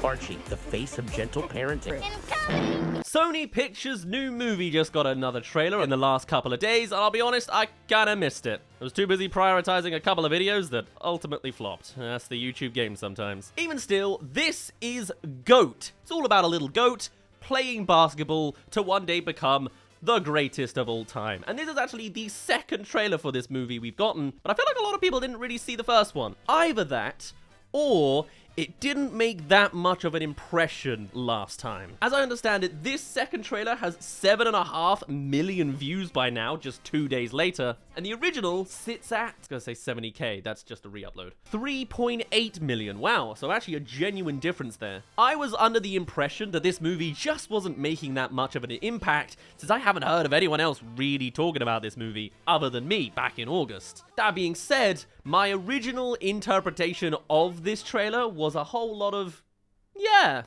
Archie, the face of gentle parenting. Sony Pictures' new movie just got another trailer in the last couple of days, and I'll be honest, I kinda missed it. I was too busy prioritizing a couple of videos that ultimately flopped. That's the YouTube game sometimes. Even still, this is GOAT. It's all about a little goat playing basketball to one day become the greatest of all time. And this is actually the second trailer for this movie we've gotten, but I feel like a lot of people didn't really see the first one. Either that, or it didn't make that much of an impression last time. As I understand it, this second trailer has 7.5 million views by now, just 2 days later, and the original sits at, I was gonna say 70k, that's just a re-upload, 3.8 million. Wow, so actually a genuine difference there. I was under the impression that this movie just wasn't making that much of an impact, since I haven't heard of anyone else really talking about this movie other than me back in August. That being said, my original interpretation of this trailer was a whole lot of, yeah,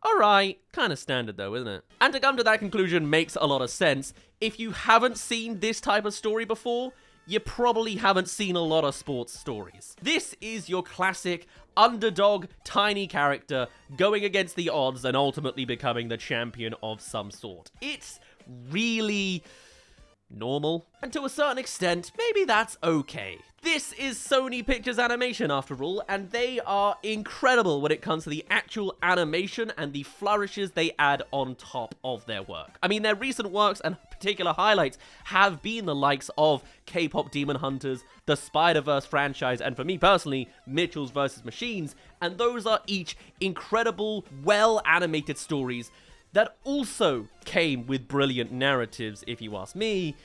alright, kind of standard though, isn't it? And to come to that conclusion makes a lot of sense. If you haven't seen this type of story before, you probably haven't seen a lot of sports stories. This is your classic underdog, tiny character going against the odds and ultimately becoming the champion of some sort. It's really normal, and to a certain extent, maybe that's okay. This is Sony Pictures Animation after all, and they are incredible when it comes to the actual animation and the flourishes they add on top of their work. I mean, their recent works and particular highlights have been the likes of K-pop Demon Hunters, the Spider-Verse franchise, and for me personally, Mitchell's vs. Machines, and those are each incredible, well-animated stories that also came with brilliant narratives, if you ask me.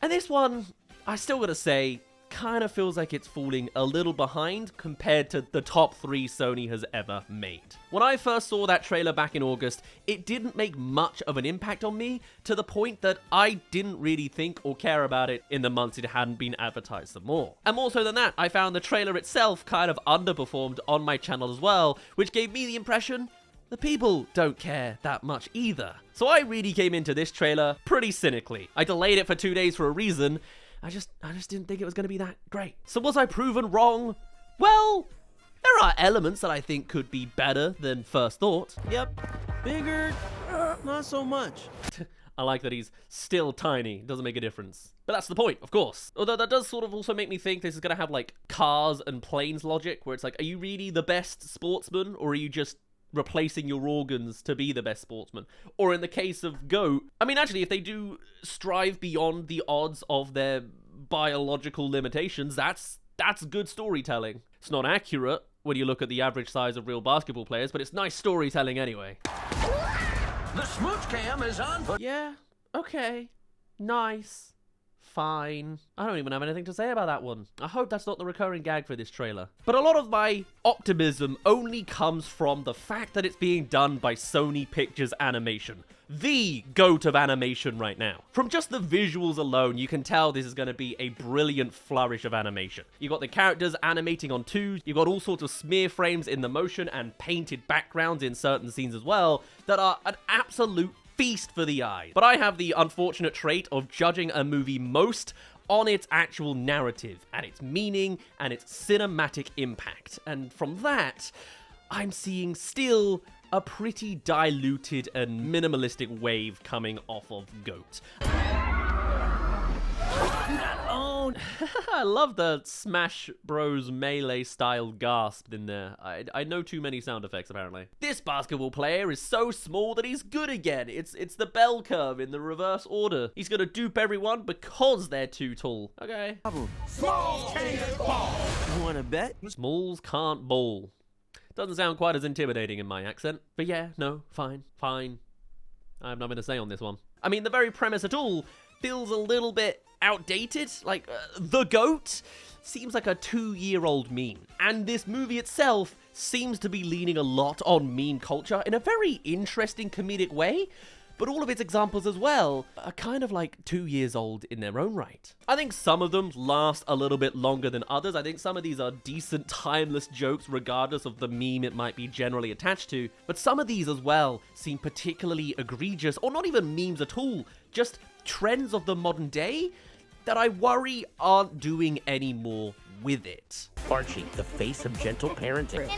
And this one, I still gotta say, kind of feels like it's falling a little behind compared to the top 3 Sony has ever made. When I first saw that trailer back in August, it didn't make much of an impact on me, to the point that I didn't really think or care about it in the months it hadn't been advertised some more. And more so than that, I found the trailer itself kind of underperformed on my channel as well, which gave me the impression the people don't care that much either. So I really came into this trailer pretty cynically. I delayed it for 2 days for a reason. I just didn't think it was going to be that great. So was I proven wrong? Well, there are elements that I think could be better than first thought. Yep, bigger, not so much. I like that he's still tiny. Doesn't make a difference. But that's the point, of course. Although that does sort of also make me think this is going to have like cars and planes logic, where it's like, are you really the best sportsman, or are you just replacing your organs to be the best sportsman? Or in the case of GOAT, I mean, actually, if they do strive beyond the odds of their biological limitations, that's good storytelling. It's not accurate when you look at the average size of real basketball players, but it's nice storytelling anyway. The smooch cam is on. Yeah, okay, nice, fine. I don't even have anything to say about that one. I hope that's not the recurring gag for this trailer. But a lot of my optimism only comes from the fact that it's being done by Sony Pictures Animation, the GOAT of animation right now. From just the visuals alone, you can tell this is going to be a brilliant flourish of animation. You got the characters animating on twos, you got all sorts of smear frames in the motion and painted backgrounds in certain scenes as well that are an absolute feast for the eye. But I have the unfortunate trait of judging a movie most on its actual narrative and its meaning and its cinematic impact. And from that, I'm seeing still a pretty diluted and minimalistic wave coming off of GOAT. Oh, I love the Smash Bros. Melee style gasp in there. I know too many sound effects apparently. This basketball player is so small that he's good again. It's the bell curve in the reverse order. He's gonna dupe everyone because they're too tall. Okay. Smalls can't ball. You wanna bet? Smalls can't ball. Doesn't sound quite as intimidating in my accent. But yeah, no, fine. I have nothing to say on this one. I mean, the very premise at all feels a little bit outdated. Like, the GOAT seems like a 2-year-old meme. And this movie itself seems to be leaning a lot on meme culture in a very interesting comedic way. But all of its examples as well are kind of like 2 years old in their own right. I think some of them last a little bit longer than others. I think some of these are decent, timeless jokes regardless of the meme it might be generally attached to. But some of these as well seem particularly egregious, or not even memes at all, just trends of the modern day that I worry aren't doing any more with it. Archie, the face of gentle parenting.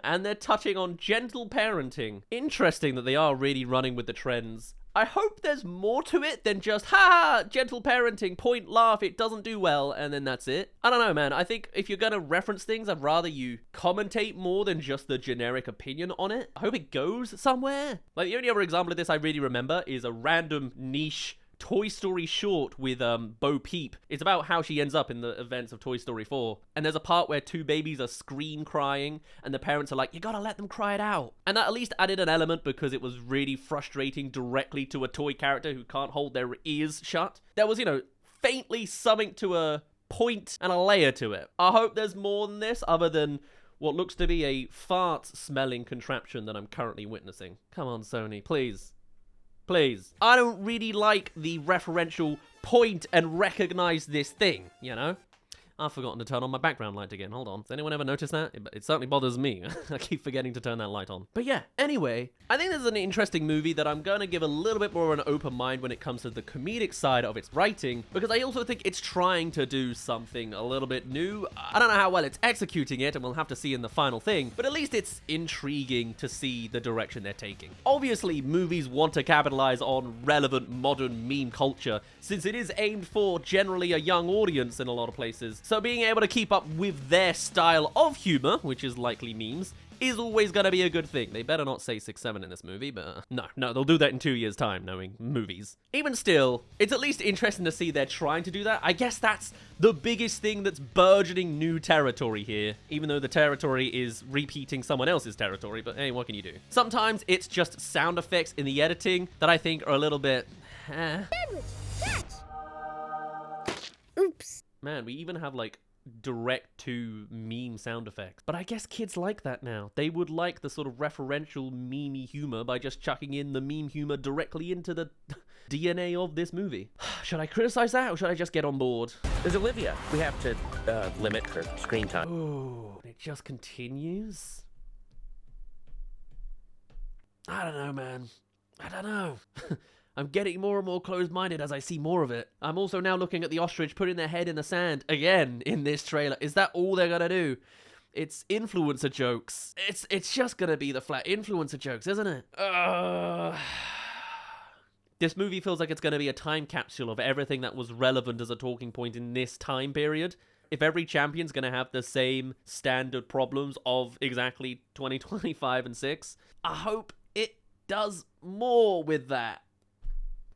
And they're touching on gentle parenting. Interesting that they are really running with the trends. I hope there's more to it than just, ha, gentle parenting, point, laugh, it doesn't do well, and then that's it. I don't know, man. I think if you're gonna reference things, I'd rather you commentate more than just the generic opinion on it. I hope it goes somewhere. Like, the only other example of this I really remember is a random niche Toy Story short with Bo Peep. It's about how she ends up in the events of Toy Story 4. And there's a part where two babies are scream crying and the parents are like, you gotta let them cry it out. And that at least added an element because it was really frustrating directly to a toy character who can't hold their ears shut. There was, you know, faintly something to a point and a layer to it. I hope there's more than this other than what looks to be a fart-smelling contraption that I'm currently witnessing. Come on, Sony, please. Please. I don't really like the referential point and recognize this thing, you know? I've forgotten to turn on my background light again. Hold on. Has anyone ever noticed that? It certainly bothers me. I keep forgetting to turn that light on. But yeah, anyway, I think this is an interesting movie that I'm going to give a little bit more of an open mind when it comes to the comedic side of its writing, because I also think it's trying to do something a little bit new. I don't know how well it's executing it, and we'll have to see in the final thing, but at least it's intriguing to see the direction they're taking. Obviously, movies want to capitalize on relevant modern meme culture, since it is aimed for generally a young audience in a lot of places. So being able to keep up with their style of humor, which is likely memes, is always going to be a good thing. They better not say 6'7" in this movie, but no, they'll do that in 2 years' time, knowing movies. Even still, it's at least interesting to see they're trying to do that. I guess that's the biggest thing that's burgeoning new territory here, even though the territory is repeating someone else's territory, but hey, what can you do? Sometimes it's just sound effects in the editing that I think are a little bit, Oops. Man, we even have, like, direct-to meme sound effects. But I guess kids like that now. They would like the sort of referential meme-y humor by just chucking in the meme humor directly into the DNA of this movie. Should I criticize that, or should I just get on board? There's Olivia. We have to limit her screen time. Oh, it just continues? I don't know, man. I don't know. I'm getting more and more closed-minded as I see more of it. I'm also now looking at the ostrich putting their head in the sand again in this trailer. Is that all they're gonna do? It's influencer jokes. It's just gonna be the flat influencer jokes, isn't it? This movie feels like it's gonna be a time capsule of everything that was relevant as a talking point in this time period. If every champion's gonna have the same standard problems of exactly 2025 and 6, I hope it does more with that.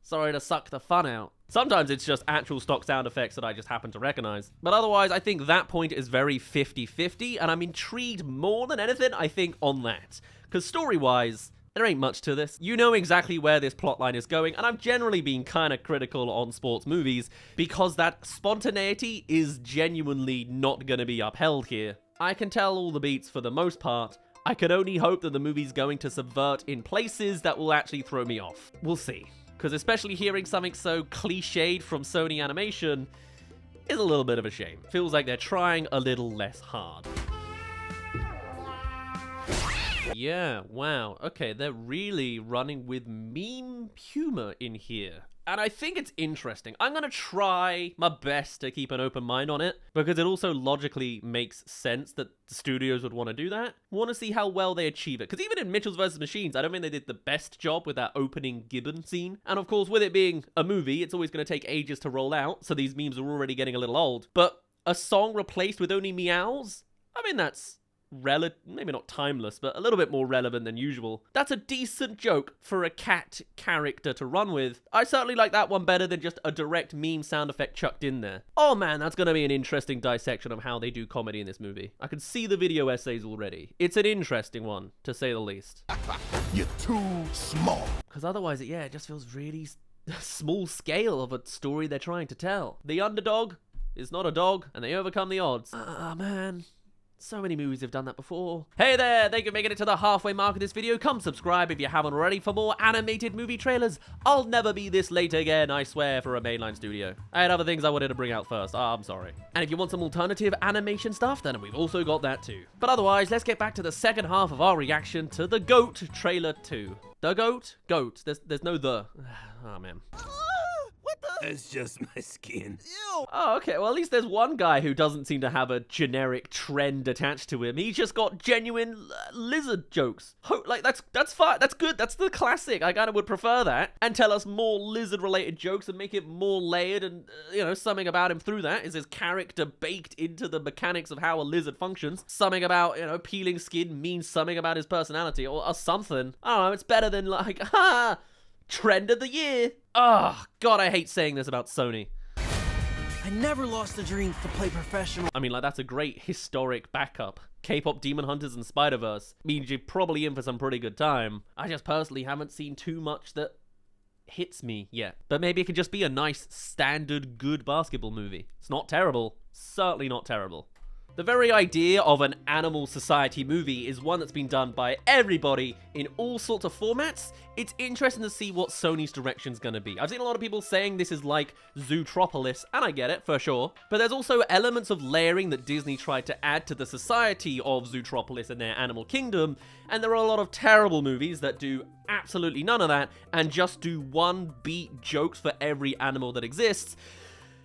Sorry to suck the fun out. Sometimes it's just actual stock sound effects that I just happen to recognize. But otherwise, I think that point is very 50-50, and I'm intrigued more than anything, I think, on that. Because story-wise, there ain't much to this. You know exactly where this plotline is going, and I've generally been kind of critical on sports movies because that spontaneity is genuinely not going to be upheld here. I can tell all the beats for the most part. I can only hope that the movie's going to subvert in places that will actually throw me off. We'll see. Because especially hearing something so cliched from Sony Animation is a little bit of a shame. Feels like they're trying a little less hard. Yeah, wow. Okay, they're really running with meme humor in here. And I think it's interesting. I'm going to try my best to keep an open mind on it, because it also logically makes sense that the studios would want to do that. Want to see how well they achieve it. Because even in Mitchells vs. Machines, I don't think they did the best job with that opening Gibbon scene. And of course, with it being a movie, it's always going to take ages to roll out, so these memes are already getting a little old. But a song replaced with only meows? I mean, that's maybe not timeless, but a little bit more relevant than usual. That's a decent joke for a cat character to run with. I certainly like that one better than just a direct meme sound effect chucked in there. Oh man, that's gonna be an interesting dissection of how they do comedy in this movie. I can see the video essays already. It's an interesting one, to say the least. You're too small. Because otherwise, it just feels really small scale of a story they're trying to tell. The underdog is not a dog, and they overcome the odds. Man. So many movies have done that before. Hey there, thank you for making it to the halfway mark of this video. Come subscribe if you haven't already for more animated movie trailers. I'll never be this late again, I swear, for a mainline studio. I had other things I wanted to bring out first. I'm sorry. And if you want some alternative animation stuff, then we've also got that too. But otherwise, let's get back to the second half of our reaction to The GOAT Trailer 2. The GOAT? GOAT. There's no the. Oh, man. What the? It's just my skin. Oh, okay. Well, at least there's one guy who doesn't seem to have a generic trend attached to him. He's just got genuine lizard jokes. Like, that's fine. That's good. That's the classic. I kind of would prefer that. And tell us more lizard-related jokes and make it more layered and, something about him through that. Is his character baked into the mechanics of how a lizard functions? Something about, peeling skin means something about his personality or something. I don't know. It's better than, like, trend of the year. Oh, God, I hate saying this about Sony. I never lost a dream to play professional. I mean, like, that's a great historic backup. K-pop Demon Hunters and Spider-Verse means you're probably in for some pretty good time. I just personally haven't seen too much that hits me yet. But maybe it could just be a nice, standard, good basketball movie. It's not terrible. Certainly not terrible. The very idea of an animal society movie is one that's been done by everybody in all sorts of formats. It's interesting to see what Sony's direction's gonna be. I've seen a lot of people saying this is like Zootropolis, and I get it, for sure. But there's also elements of layering that Disney tried to add to the society of Zootropolis and their animal kingdom, and there are a lot of terrible movies that do absolutely none of that, and just do one-beat jokes for every animal that exists.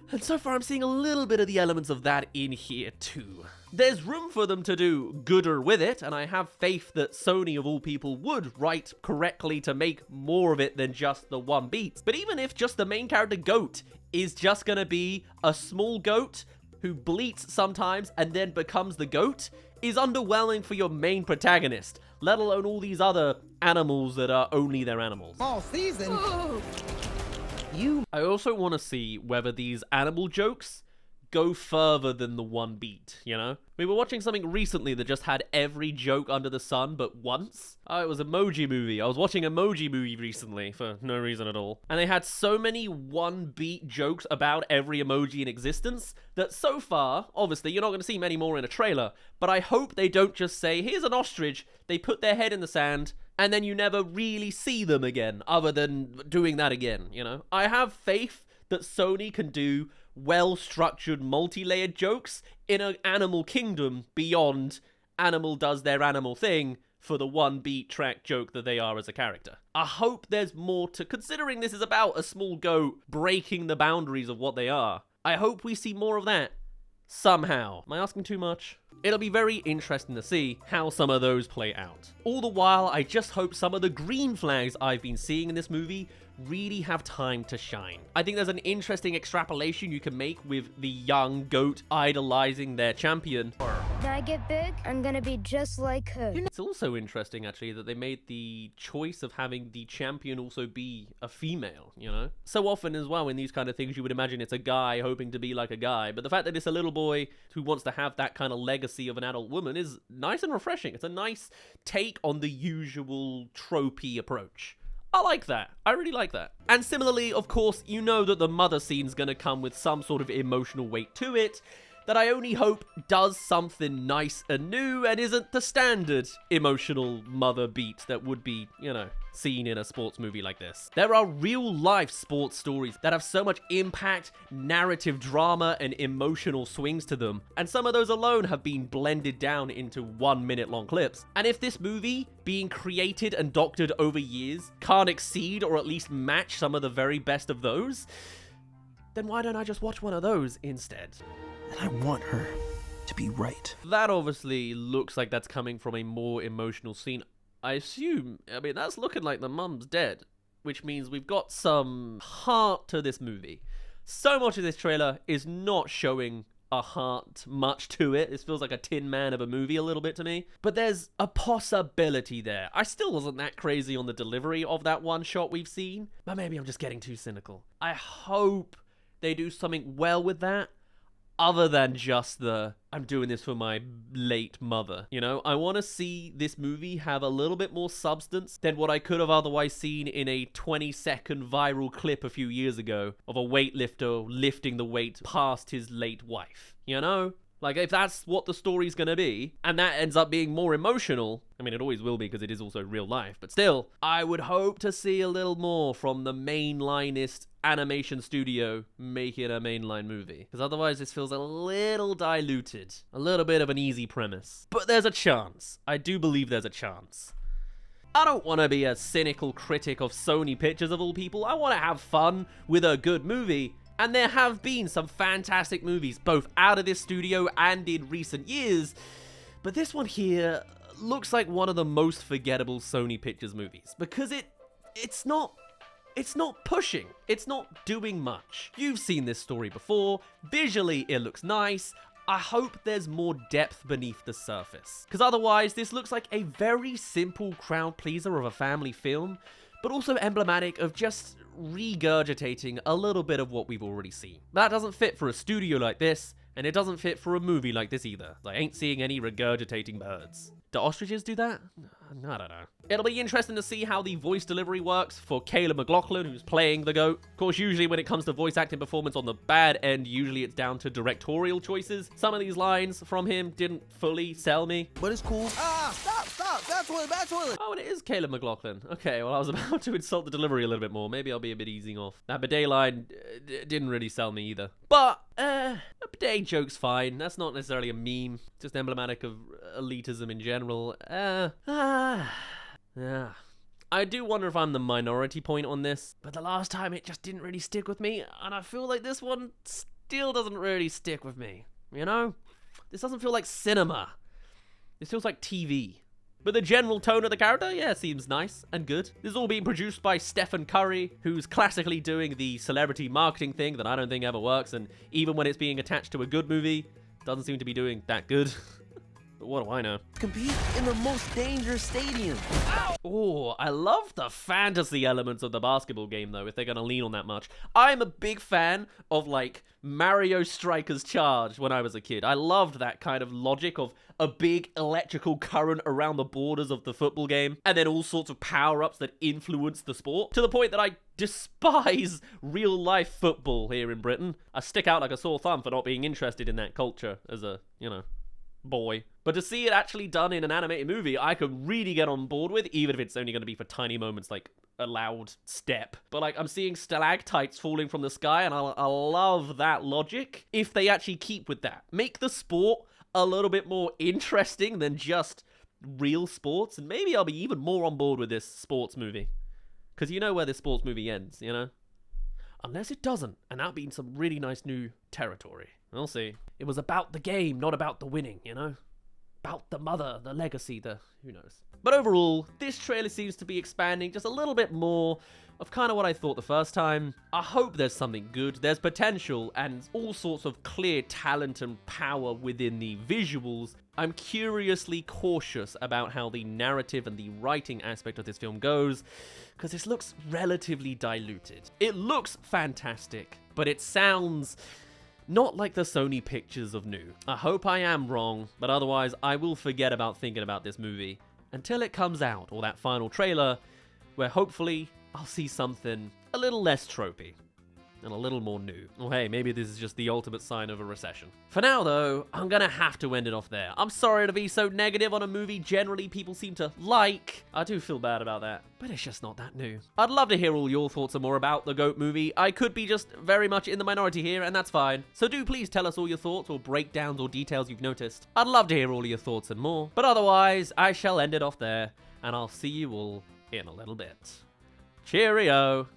And so far, I'm seeing a little bit of the elements of that in here, too. There's room for them to do gooder with it, and I have faith that Sony, of all people, would write correctly to make more of it than just the one beat. But even if just the main character goat is just gonna be a small goat who bleats sometimes and then becomes the goat, is underwhelming for your main protagonist, let alone all these other animals that are only their animals. All season. I also want to see whether these animal jokes go further than the one beat, We were watching something recently that just had every joke under the sun but once. Oh, it was Emoji Movie. I was watching Emoji Movie recently for no reason at all. And they had so many one beat jokes about every emoji in existence that so far, obviously, you're not going to see many more in a trailer, but I hope they don't just say, here's an ostrich, they put their head in the sand, and then you never really see them again, other than doing that again, I have faith that Sony can do well-structured, multi-layered jokes in an animal kingdom beyond animal does their animal thing for the one-beat track joke that they are as a character. I hope there's more to, considering this is about a small goat breaking the boundaries of what they are. I hope we see more of that somehow. Am I asking too much? It'll be very interesting to see how some of those play out. All the while, I just hope some of the green flags I've been seeing in this movie really have time to shine. I think there's an interesting extrapolation you can make with the young goat idolizing their champion. When I get big, I'm gonna be just like her. It's also interesting, actually, that they made the choice of having the champion also be a female, So often as well in these kind of things, you would imagine it's a guy hoping to be like a guy, but the fact that it's a little boy who wants to have that kind of legacy of an adult woman is nice and refreshing. It's a nice take on the usual tropey approach. I like that. I really like that. And similarly, of course, you know that the mother scene's gonna come with some sort of emotional weight to it that I only hope does something nice and new and isn't the standard emotional mother beat that would be, seen in a sports movie like this. There are real-life sports stories that have so much impact, narrative drama, and emotional swings to them, and some of those alone have been blended down into 1-minute-long clips. And if this movie, being created and doctored over years, can't exceed or at least match some of the very best of those, then why don't I just watch one of those instead? And I want her to be right. That obviously looks like that's coming from a more emotional scene. I mean, that's looking like the mum's dead, which means we've got some heart to this movie. So much of this trailer is not showing a heart much to it. This feels like a Tin Man of a movie a little bit to me. But there's a possibility there. I still wasn't that crazy on the delivery of that one shot we've seen, but maybe I'm just getting too cynical. I hope they do something well with that, other than just I'm doing this for my late mother, I want to see this movie have a little bit more substance than what I could have otherwise seen in a 20-second viral clip a few years ago of a weightlifter lifting the weight past his late wife, Like, if that's what the story's gonna be, and that ends up being more emotional, I mean, it always will be because it is also real life, but still, I would hope to see a little more from the mainlinist animation studio making a mainline movie. Because otherwise, this feels a little diluted. A little bit of an easy premise. But there's a chance. I do believe there's a chance. I don't want to be a cynical critic of Sony Pictures of all people. I want to have fun with a good movie. And there have been some fantastic movies, both out of this studio and in recent years. But this one here looks like one of the most forgettable Sony Pictures movies. Because it's not pushing. It's not doing much. You've seen this story before. Visually, it looks nice. I hope there's more depth beneath the surface. Because otherwise, this looks like a very simple crowd pleaser of a family film, but also emblematic of just regurgitating a little bit of what we've already seen. That doesn't fit for a studio like this, and it doesn't fit for a movie like this either. I ain't seeing any regurgitating birds. Do ostriches do that? I don't know. It'll be interesting to see how the voice delivery works for Caleb McLaughlin, who's playing the goat. Of course, usually when it comes to voice acting performance on the bad end, usually it's down to directorial choices. Some of these lines from him didn't fully sell me. But it's cool. Ah, stop. Bad toilet. Oh, and it is Caleb McLaughlin. Okay, well, I was about to insult the delivery a little bit more. Maybe I'll be a bit easing off. That bidet line didn't really sell me either. But, a bidet joke's fine. That's not necessarily a meme. Just emblematic of elitism in general. Yeah. I do wonder if I'm the minority point on this, but the last time it just didn't really stick with me, and I feel like this one still doesn't really stick with me. You know? This doesn't feel like cinema. This feels like TV. But the general tone of the character, yeah, seems nice and good. This is all being produced by Stephen Curry, who's classically doing the celebrity marketing thing that I don't think ever works, and even when it's being attached to a good movie, doesn't seem to be doing that good. But what do I know? Compete in the most dangerous stadium. Oh, I love the fantasy elements of the basketball game, though, if they're going to lean on that much. I'm a big fan of, like, Mario Strikers Charge when I was a kid. I loved that kind of logic of a big electrical current around the borders of the football game, and then all sorts of power-ups that influence the sport, to the point that I despise real-life football here in Britain. I stick out like a sore thumb for not being interested in that culture as a, boy. But to see it actually done in an animated movie, I could really get on board with, even if it's only going to be for tiny moments, like a loud step. But like, I'm seeing stalactites falling from the sky, and I love that logic. If they actually keep with that, make the sport a little bit more interesting than just real sports, and maybe I'll be even more on board with this sports movie. Because you know where this sports movie ends, you know? Unless it doesn't, and that'll be in some really nice new territory. We'll see. It was about the game, not about the winning, you know? About the mother, the legacy, who knows. But overall, this trailer seems to be expanding just a little bit more of kind of what I thought the first time. I hope there's something good, there's potential, and all sorts of clear talent and power within the visuals. I'm curiously cautious about how the narrative and the writing aspect of this film goes, because this looks relatively diluted. It looks fantastic, but it sounds not like the Sony Pictures of new. I hope I am wrong, but otherwise I will forget about thinking about this movie until it comes out, or that final trailer, where hopefully I'll see something a little less tropey and a little more new. Or hey, maybe this is just the ultimate sign of a recession. For now though, I'm gonna have to end it off there. I'm sorry to be so negative on a movie generally people seem to like. I do feel bad about that, but it's just not that new. I'd love to hear all your thoughts and more about the GOAT movie. I could be just very much in the minority here, and that's fine. So do please tell us all your thoughts or breakdowns or details you've noticed. I'd love to hear all your thoughts and more. But otherwise, I shall end it off there, and I'll see you all in a little bit. Cheerio!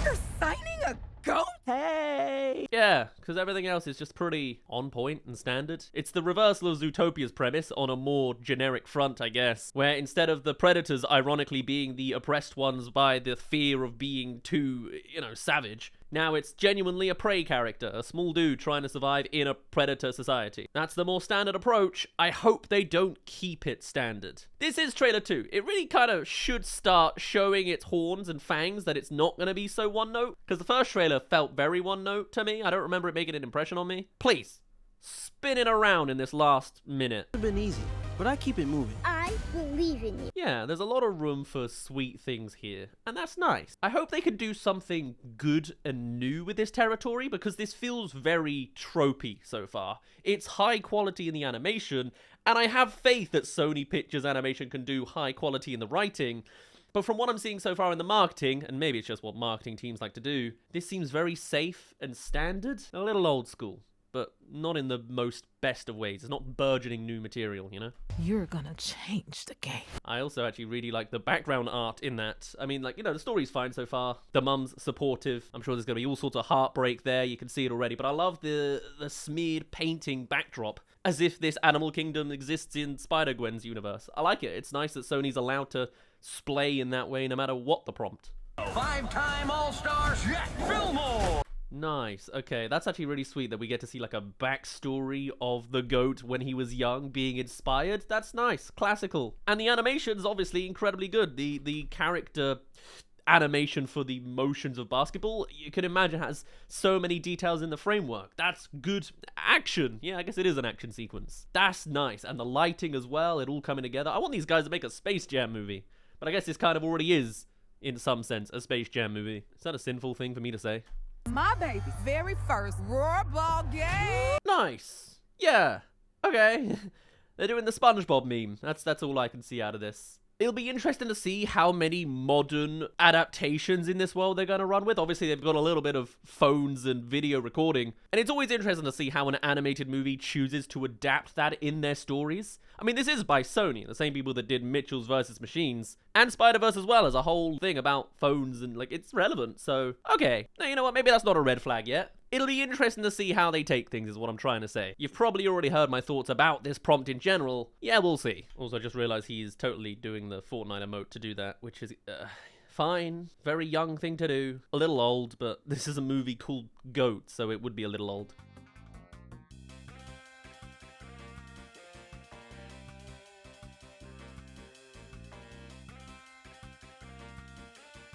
You're signing a goat? Hey! Yeah, because everything else is just pretty on point and standard. It's the reversal of Zootopia's premise on a more generic front, I guess, where instead of the predators ironically being the oppressed ones by the fear of being too, savage, now it's genuinely a prey character, a small dude trying to survive in a predator society. That's the more standard approach. I hope they don't keep it standard. This is trailer 2. It really kind of should start showing its horns and fangs that it's not going to be so one note, because the first trailer felt very one note to me. I don't remember it making an impression on me. Please, spin it around in this last minute. It's been easy, but I keep it moving. I believe in you. Yeah, there's a lot of room for sweet things here, and that's nice. I hope they can do something good and new with this territory, because this feels very tropey so far. It's high quality in the animation, and I have faith that Sony Pictures Animation can do high quality in the writing. But from what I'm seeing so far in the marketing, and maybe it's just what marketing teams like to do, this seems very safe and standard, a little old school. but not in the most best of ways. It's not burgeoning new material, you know? You're gonna change the game. I also actually really like the background art in that. I mean, like, you know, the story's fine so far. The mum's supportive. I'm sure there's gonna be all sorts of heartbreak there. You can see it already. But I love the smeared painting backdrop, as if this animal kingdom exists in Spider-Gwen's universe. I like it. It's nice that Sony's allowed to splay in that way no matter what the prompt. 5-time All-Star Jack Fillmore! Nice. Okay, that's actually really sweet that we get to see like a backstory of the goat when he was young being inspired. That's nice. Classical. And the animation's obviously incredibly good. The character animation for the motions of basketball, you can imagine, has so many details in the framework. That's good action. Yeah, I guess it is an action sequence. That's nice. And the lighting as well, it all coming together. I want these guys to make a Space Jam movie. But I guess this kind of already is, in some sense, a Space Jam movie. Is that a sinful thing for me to say? My baby's very first rollerball game. Nice. Yeah. Okay. They're doing the SpongeBob meme. That's all I can see out of this. It'll be interesting to see how many modern adaptations in this world they're going to run with. Obviously, they've got a little bit of phones and video recording. And it's always interesting to see how an animated movie chooses to adapt that in their stories. I mean, this is by Sony, the same people that did Mitchell's vs. Machines. And Spider-Verse as well, as a whole thing about phones and, like, it's relevant. So, okay. Now, you know what? Maybe that's not a red flag yet. It'll be interesting to see how they take things, is what I'm trying to say. You've probably already heard my thoughts about this prompt in general. Yeah, we'll see. Also, I just realized he's totally doing the Fortnite emote to do that, which is fine. Very young thing to do. A little old, but this is a movie called Goat, so it would be a little old.